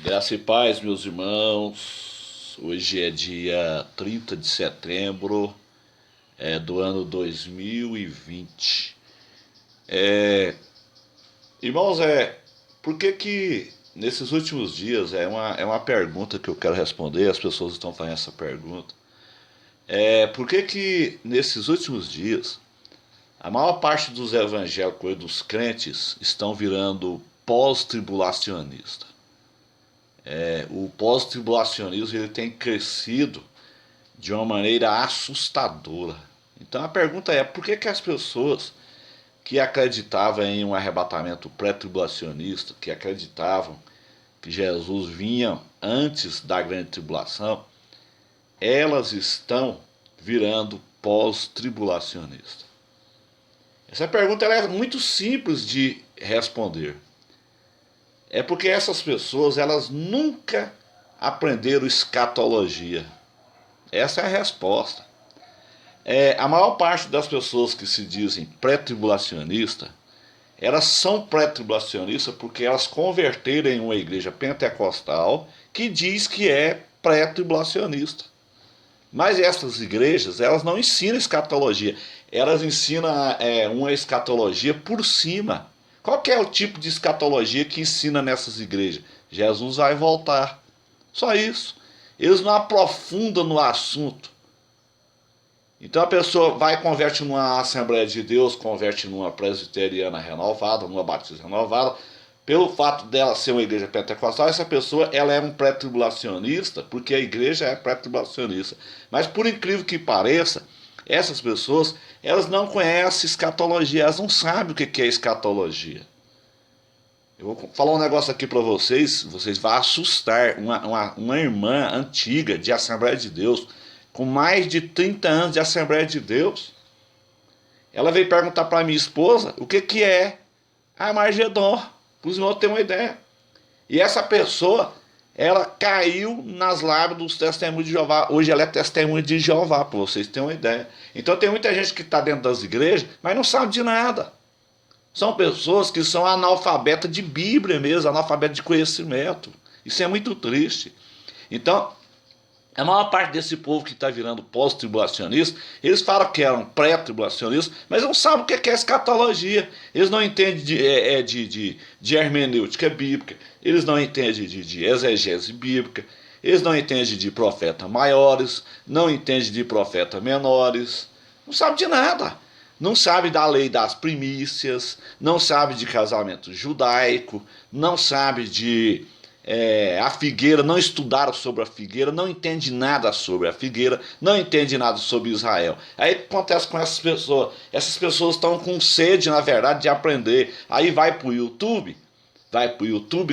Graça e paz, meus irmãos. Hoje é dia 30 de setembro do ano 2020. É, Irmãos, por que que nesses últimos dias, é uma pergunta que eu quero responder, as pessoas estão fazendo essa pergunta. Por que que nesses últimos dias a maior parte dos evangélicos e dos crentes estão virando pós-tribulacionista? O pós-tribulacionismo ele tem crescido de uma maneira assustadora. Então a pergunta é: por que que as pessoas que acreditavam em um arrebatamento pré-tribulacionista, que acreditavam que Jesus vinha antes da grande tribulação, elas estão virando pós-tribulacionistas? Essa pergunta ela é muito simples de responder. É porque essas pessoas elas nunca aprenderam escatologia. Essa é a resposta. A maior parte das pessoas que se dizem pré-tribulacionista, elas são pré-tribulacionistas porque elas converteram em uma igreja pentecostal que diz que é pré-tribulacionista. Mas essas igrejas, elas não ensinam escatologia. Elas ensinam uma escatologia por cima. Qual que é o tipo de escatologia que ensina nessas igrejas? Jesus vai voltar. Só isso. Eles não aprofundam no assunto. Então a pessoa vai e converte numa Assembleia de Deus, converte numa presbiteriana renovada, numa batista renovada. Pelo fato dela ser uma igreja pentecostal, essa pessoa ela é um pré-tribulacionista, porque a igreja é pré-tribulacionista. Mas por incrível que pareça, essas pessoas elas não conhecem escatologia, elas não sabem o que é escatologia. Eu vou falar um negócio aqui para vocês vão assustar. Uma irmã antiga de Assembleia de Deus, com mais de 30 anos de Assembleia de Deus, ela veio perguntar para minha esposa o que é Armagedon, para os irmãos terem uma ideia. E essa pessoa, ela caiu nas lábias dos testemunhos de Jeová. Hoje ela é testemunha de Jeová, para vocês terem uma ideia. Então tem muita gente que está dentro das igrejas, mas não sabe de nada. São pessoas que são analfabetas de Bíblia mesmo, analfabetas de conhecimento. Isso é muito triste. Então, a maior parte desse povo que está virando pós-tribulacionista, eles falam que eram pré-tribulacionistas, mas não sabem o que é escatologia. Eles não entendem de hermenêutica bíblica, eles não entendem de exegese bíblica, eles não entendem de profetas maiores, não entendem de profetas menores, não sabem de nada. Não sabe da lei das primícias, não sabe de casamento judaico, não sabe de a figueira, não estudaram sobre a figueira, não entende nada sobre a figueira, não entende nada sobre Israel. Aí o que acontece com essas pessoas? Essas pessoas estão com sede, na verdade, de aprender. Aí vai para o YouTube,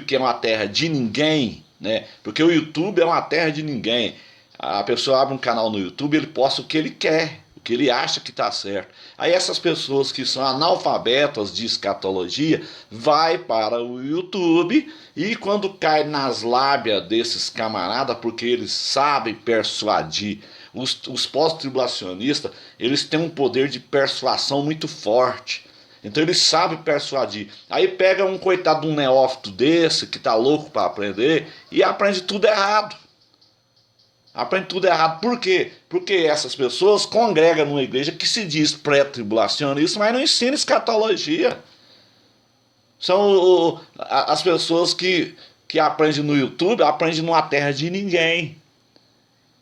que é uma terra de ninguém, né? Porque o YouTube é uma terra de ninguém. A pessoa abre um canal no YouTube, ele posta o que ele quer, o que ele acha que está certo. Aí essas pessoas que são analfabetas de escatologia vai para o YouTube e quando cai nas lábias desses camaradas, porque eles sabem persuadir, os pós-tribulacionistas, eles têm um poder de persuasão muito forte. Então eles sabem persuadir. Aí pega um coitado de um neófito desse, que tá louco para aprender, e aprende tudo errado. Aprende tudo errado. Por quê? Porque essas pessoas congregam numa igreja que se diz pré-tribulacionista, mas não ensina escatologia. São as pessoas que aprendem no YouTube, aprendem numa terra de ninguém.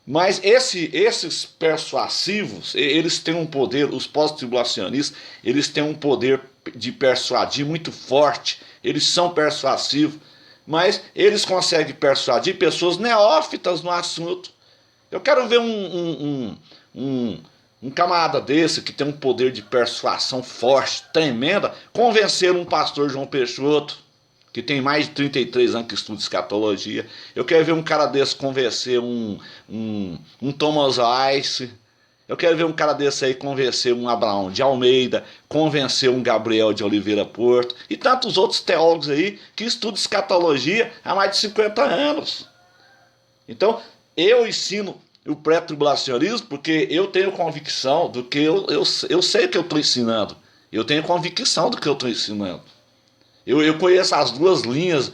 Mas esses persuasivos, eles têm um poder, os pós-tribulacionistas, eles têm um poder de persuadir muito forte. Eles são persuasivos, mas eles conseguem persuadir pessoas neófitas no assunto. Eu quero ver um camarada desse que tem um poder de persuasão forte, tremenda, convencer um pastor João Peixoto, que tem mais de 33 anos que estuda escatologia. Eu quero ver um cara desse convencer um Thomas Weiss. Eu quero ver um cara desse aí convencer um Abraão de Almeida, convencer um Gabriel de Oliveira Porto e tantos outros teólogos aí que estudam escatologia há mais de 50 anos. Então, eu ensino o pré-tribulacionismo porque eu tenho convicção do que eu sei que eu estou ensinando. Eu tenho convicção do que eu estou ensinando. Eu conheço as duas linhas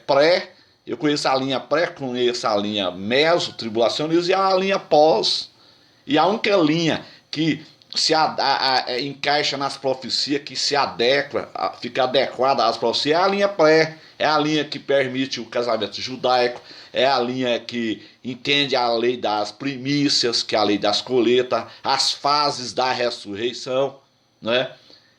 pré Eu conheço a linha pré, conheço a linha meso-tribulacionista e a linha pós. E a única linha que se encaixa nas profecias, que se adequa, fica adequada às profecias, é a linha pré. É a linha que permite o casamento judaico, é a linha que entende a lei das primícias, que é a lei das colheitas, as fases da ressurreição, né?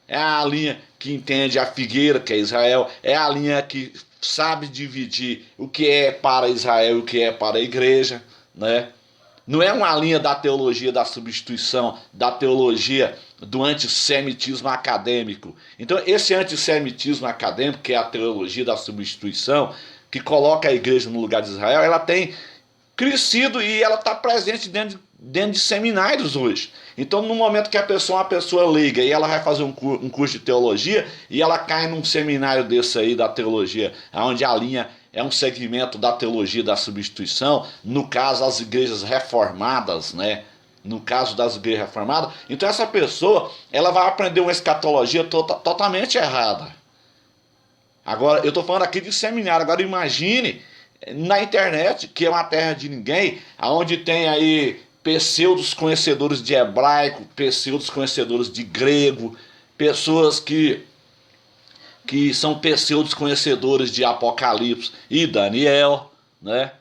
É a linha que entende a figueira, que é Israel, é a linha que sabe dividir o que é para Israel e o que é para a igreja, né? Não é uma linha da teologia da substituição, da teologia do antissemitismo acadêmico. Então, esse antissemitismo acadêmico, que é a teologia da substituição, que coloca a igreja no lugar de Israel, ela tem crescido e ela está presente dentro de seminários hoje. Então, no momento que a pessoa é uma pessoa leiga e ela vai fazer um curso de teologia e ela cai num seminário desse aí da teologia, onde a linha é um segmento da teologia da substituição, no caso as igrejas reformadas, né? No caso das igrejas reformadas, então essa pessoa ela vai aprender uma escatologia totalmente errada. Agora, eu estou falando aqui de seminário, agora imagine na internet, que é uma terra de ninguém, onde tem aí pseudos conhecedores de hebraico, pseudos conhecedores de grego, pessoas que são pseudos conhecedores de Apocalipse e Daniel, né?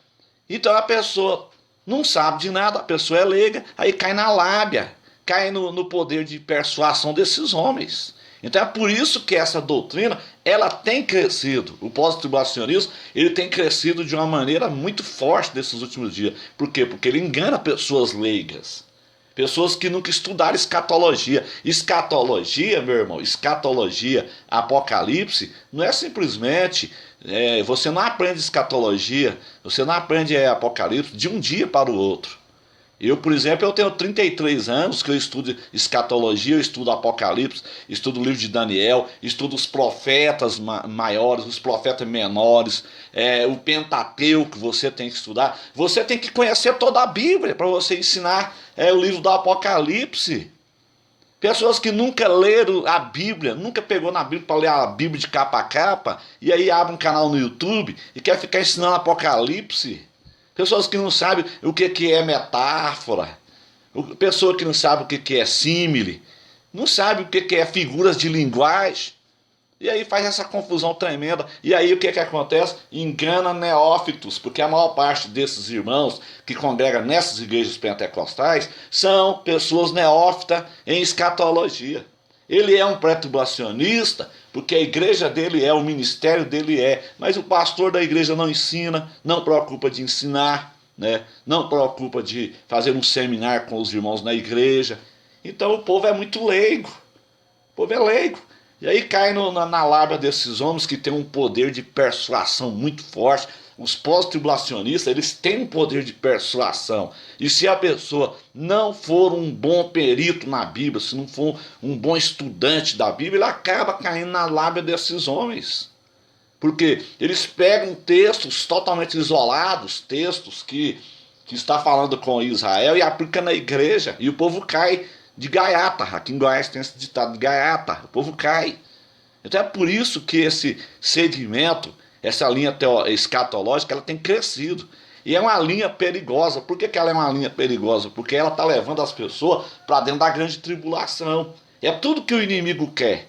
Então a pessoa não sabe de nada, a pessoa é leiga, aí cai na lábia, cai no poder de persuasão desses homens. Então é por isso que essa doutrina, ela tem crescido. O pós-tribulacionismo, ele tem crescido de uma maneira muito forte nesses últimos dias. Por quê? Porque ele engana pessoas leigas. Pessoas que nunca estudaram escatologia. Escatologia, meu irmão, escatologia, Apocalipse, não é simplesmente... você não aprende escatologia, você não aprende Apocalipse de um dia para o outro. Eu, por exemplo, eu tenho 33 anos que eu estudo escatologia, eu estudo Apocalipse, estudo o livro de Daniel, estudo os profetas maiores, os profetas menores, o Pentateuco que você tem que estudar. Você tem que conhecer toda a Bíblia para você ensinar o livro do Apocalipse. Pessoas que nunca leram a Bíblia, nunca pegou na Bíblia para ler a Bíblia de capa a capa, e aí abre um canal no YouTube e quer ficar ensinando Apocalipse. Pessoas que não sabem o que é metáfora, pessoa que não sabe o que é símile, não sabe o que é figuras de linguagem, e aí faz essa confusão tremenda. E aí o que acontece? Engana neófitos, porque a maior parte desses irmãos que congregam nessas igrejas pentecostais são pessoas neófitas em escatologia. Ele é um pré-tribulacionista, porque a igreja dele o ministério dele mas o pastor da igreja não ensina, não preocupa de ensinar, né? Não preocupa de fazer um seminário com os irmãos na igreja. Então o povo é muito leigo, o povo é leigo. E aí cai na lábia desses homens que têm um poder de persuasão muito forte. Os pós-tribulacionistas, eles têm um poder de persuasão. E se a pessoa não for um bom perito na Bíblia, se não for um bom estudante da Bíblia, ele acaba caindo na lábia desses homens. Porque eles pegam textos totalmente isolados, textos que está falando com Israel e aplicam na igreja. E o povo cai de gaiata. Aqui em Goiás tem esse ditado de gaiata. O povo cai. Então é por isso que esse segmento, essa linha escatológica, ela tem crescido. E é uma linha perigosa. Por que ela é uma linha perigosa? Porque ela está levando as pessoas para dentro da grande tribulação. É tudo que o inimigo quer.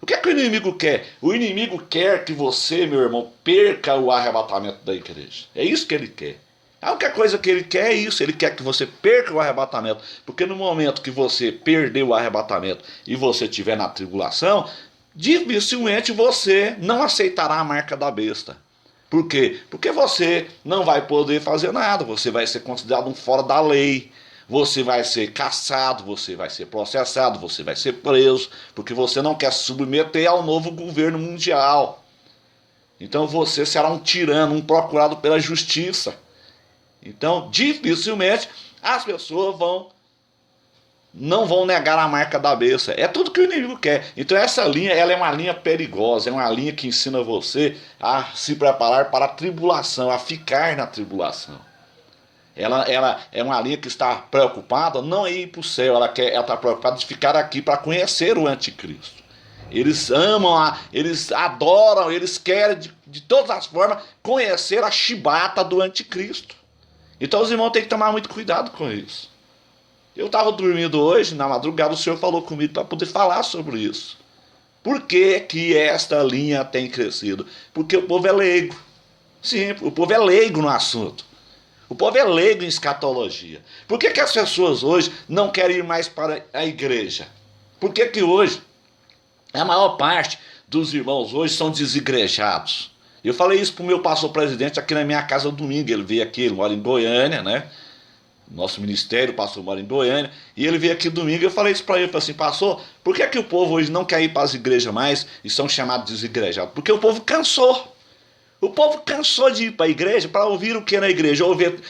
O que é que o inimigo quer? O inimigo quer que você, meu irmão, perca o arrebatamento da igreja. É isso que ele quer. A única coisa que ele quer é isso. Ele quer que você perca o arrebatamento. Porque no momento que você perder o arrebatamento e você estiver na tribulação, dificilmente você não aceitará a marca da besta. Por quê? Porque você não vai poder fazer nada. Você vai ser considerado um fora da lei. Você vai ser caçado, você vai ser processado, você vai ser preso, porque você não quer se submeter ao novo governo mundial. Então você será um tirano, um procurado pela justiça. Então, dificilmente as pessoas não vão negar a marca da besta. É tudo que o inimigo quer. Então essa linha, ela é uma linha perigosa, é uma linha que ensina você a se preparar para a tribulação, a ficar na tribulação. Ela é uma linha que está preocupada não em ir para o céu, ela está preocupada de ficar aqui para conhecer o anticristo. Eles amam, eles adoram, eles querem de todas as formas conhecer a chibata do anticristo. Então os irmãos têm que tomar muito cuidado com isso. Eu estava dormindo hoje, na madrugada o Senhor falou comigo para poder falar sobre isso. Por que que esta linha tem crescido? Porque o povo é leigo. Sim, o povo é leigo no assunto. O povo é leigo em escatologia. Por que que as pessoas hoje não querem ir mais para a igreja? Por que que hoje a maior parte dos irmãos hoje são desigrejados? Eu falei isso para o meu pastor presidente aqui na minha casa domingo. Ele veio aqui, ele mora em Goiânia, né? Nosso ministério, o pastor mora em Goiânia, e ele veio aqui domingo. Eu falei isso para ele, falei assim: pastor, por que que o povo hoje não quer ir para as igrejas mais e são chamados desigrejados? Porque o povo cansou. O povo cansou de ir para a igreja para ouvir o que na igreja?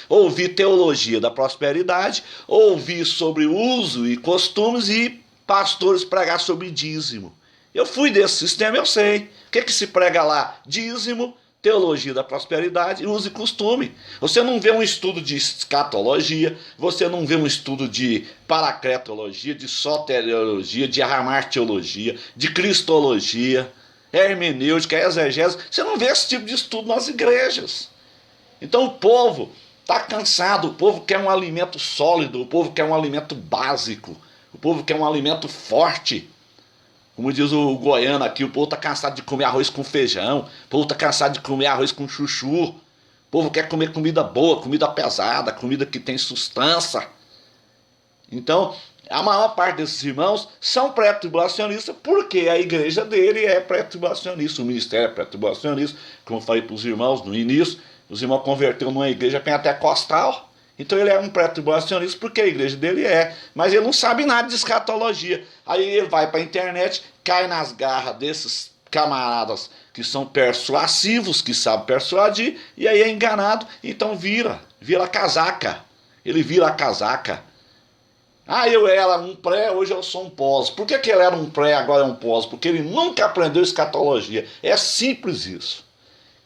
Ouvir teologia da prosperidade, ouvir sobre uso e costumes e pastores pregar sobre dízimo. Eu fui desse sistema, eu sei. O que se prega lá? Dízimo, teologia da prosperidade e uso e costume. Você não vê um estudo de escatologia, você não vê um estudo de paracretologia, de soteriologia, de amartiologia, de cristologia, hermenêutica, exegese. Você não vê esse tipo de estudo nas igrejas. Então o povo está cansado, o povo quer um alimento sólido, o povo quer um alimento básico, o povo quer um alimento forte. Como diz o goiano aqui, o povo está cansado de comer arroz com feijão, o povo está cansado de comer arroz com chuchu, o povo quer comer comida boa, comida pesada, comida que tem sustância. Então, a maior parte desses irmãos são pré-tribulacionistas porque a igreja dele é pré-tribulacionista, o ministério é pré-tribulacionista, como eu falei para os irmãos no início, os irmãos converteram numa igreja pentecostal. Então ele é um pré-tribulacionista porque a igreja dele é. Mas ele não sabe nada de escatologia. Aí ele vai para a internet, cai nas garras desses camaradas que são persuasivos, que sabem persuadir, e aí é enganado, então vira casaca. Ele vira a casaca. Ah, eu era um pré, hoje eu sou um pós. Por que que ele era um pré, agora é um pós? Porque ele nunca aprendeu escatologia. É simples isso.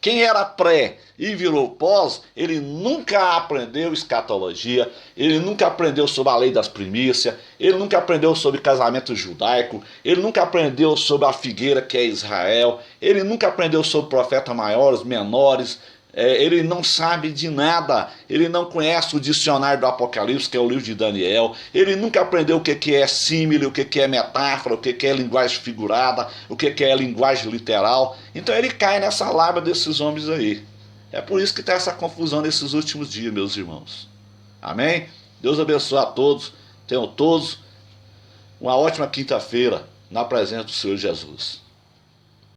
Quem era pré e virou pós, ele nunca aprendeu escatologia, ele nunca aprendeu sobre a lei das primícias, ele nunca aprendeu sobre casamento judaico, ele nunca aprendeu sobre a figueira que é Israel, ele nunca aprendeu sobre profetas maiores, menores, ele não sabe de nada, ele não conhece o dicionário do Apocalipse, que é o livro de Daniel, ele nunca aprendeu o que é símile, o que é metáfora, o que é linguagem figurada, o que é linguagem literal. Então ele cai nessa lábia desses homens aí. É por isso que está essa confusão nesses últimos dias, meus irmãos. Amém? Deus abençoe a todos, tenham todos uma ótima quinta-feira na presença do Senhor Jesus.